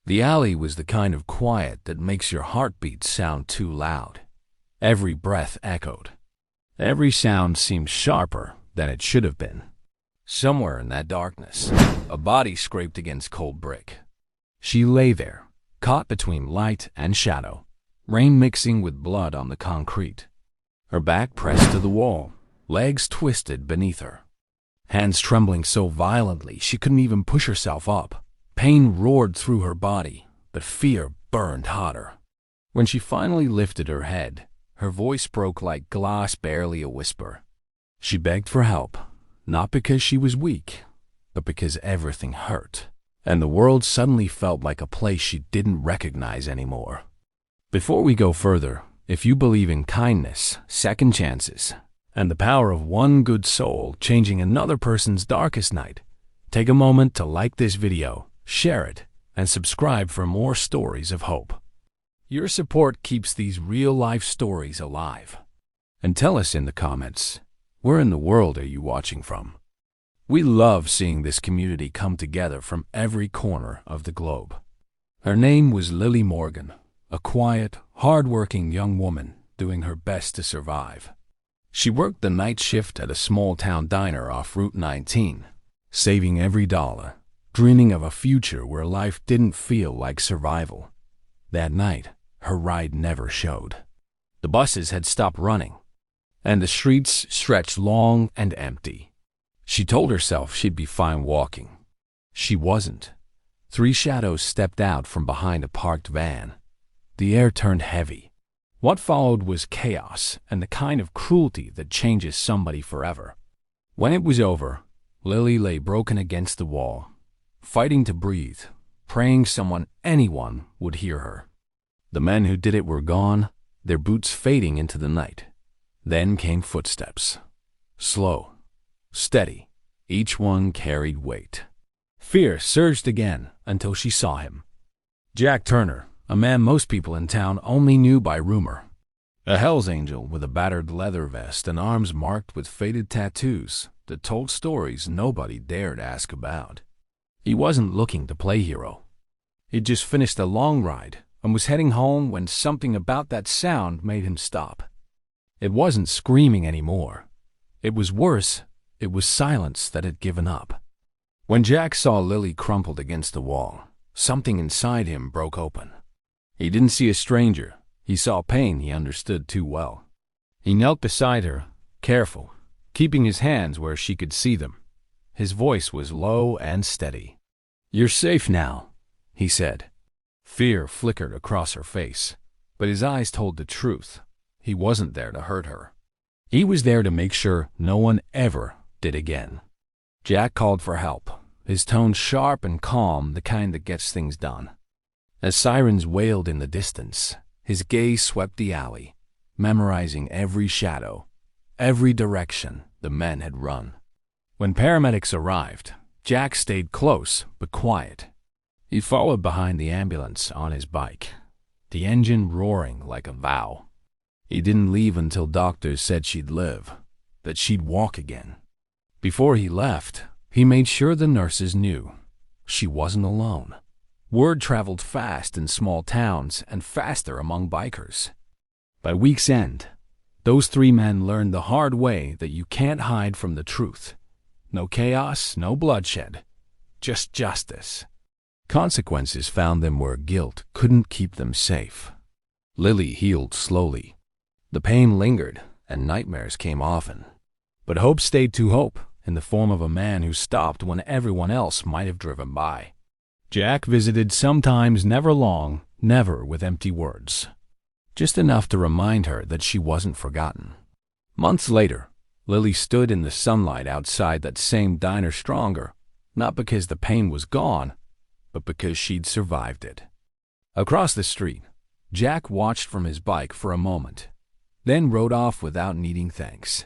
The alley was the kind of quiet that makes your heartbeat sound too loud. Every breath echoed. Every sound seemed sharper than it should have been. Somewhere in that darkness, a body scraped against cold brick. She lay there, caught between light and shadow, rain mixing with blood on the concrete. Her back pressed to the wall, legs twisted beneath her. Hands trembling so violently she couldn't even push herself up. Pain roared through her body, but fear burned hotter. When she finally lifted her head, her voice broke like glass, barely a whisper. She begged for help, not because she was weak, but because everything hurt, and the world suddenly felt like a place she didn't recognize anymore. Before we go further, if you believe in kindness, second chances, and the power of one good soul changing another person's darkest night, take a moment to like this video, share it, and subscribe for more stories of hope. Your support keeps these real-life stories alive. And tell us in the comments, where in the world are you watching from? We love seeing this community come together from every corner of the globe. Her name was Lily Morgan, a quiet, hard-working young woman doing her best to survive. She worked the night shift at a small-town diner off Route 19, saving every dollar, dreaming of a future where life didn't feel like survival. That night, her ride never showed. The buses had stopped running, and the streets stretched long and empty. She told herself she'd be fine walking. She wasn't. 3 shadows stepped out from behind a parked van. The air turned heavy. What followed was chaos and the kind of cruelty that changes somebody forever. When it was over, Lily lay broken against the wall, fighting to breathe, praying anyone would hear her. The men who did it were gone, their boots fading into the night. Then came footsteps. Slow, steady, each one carried weight. Fear surged again until she saw him. Jack Turner, a man most people in town only knew by rumor. A Hell's Angel with a battered leather vest and arms marked with faded tattoos that told stories nobody dared ask about. He wasn't looking to play hero. He'd just finished a long ride and was heading home when something about that sound made him stop. It wasn't screaming anymore. It was worse. It was silence that had given up. When Jack saw Lily crumpled against the wall, something inside him broke open. He didn't see a stranger. He saw pain he understood too well. He knelt beside her, careful, keeping his hands where she could see them. His voice was low and steady. "You're safe now," he said. Fear flickered across her face, but his eyes told the truth. He wasn't there to hurt her. He was there to make sure no one ever did again. Jack called for help, his tone sharp and calm, the kind that gets things done. As sirens wailed in the distance, his gaze swept the alley, memorizing every shadow, every direction the men had run. When paramedics arrived, Jack stayed close but quiet. He followed behind the ambulance on his bike, the engine roaring like a vow. He didn't leave until doctors said she'd live, that she'd walk again. Before he left, he made sure the nurses knew she wasn't alone. Word traveled fast in small towns and faster among bikers. By week's end, those 3 men learned the hard way that you can't hide from the truth. No chaos, no bloodshed, just justice. Consequences found them where guilt couldn't keep them safe. Lily healed slowly. The pain lingered, and nightmares came often. But hope stayed to hope, in the form of a man who stopped when everyone else might have driven by. Jack visited sometimes, never long, never with empty words. Just enough to remind her that she wasn't forgotten. Months later, Lily stood in the sunlight outside that same diner stronger, not because the pain was gone, but because she'd survived it. Across the street, Jack watched from his bike for a moment, then rode off without needing thanks.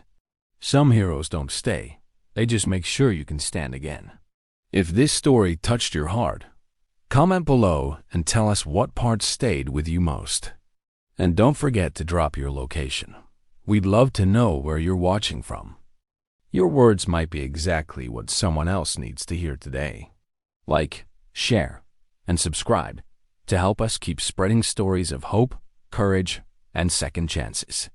Some heroes don't stay, they just make sure you can stand again. If this story touched your heart, comment below and tell us what part stayed with you most. And don't forget to drop your location. We'd love to know where you're watching from. Your words might be exactly what someone else needs to hear today. Like, share, and subscribe to help us keep spreading stories of hope, courage, and second chances.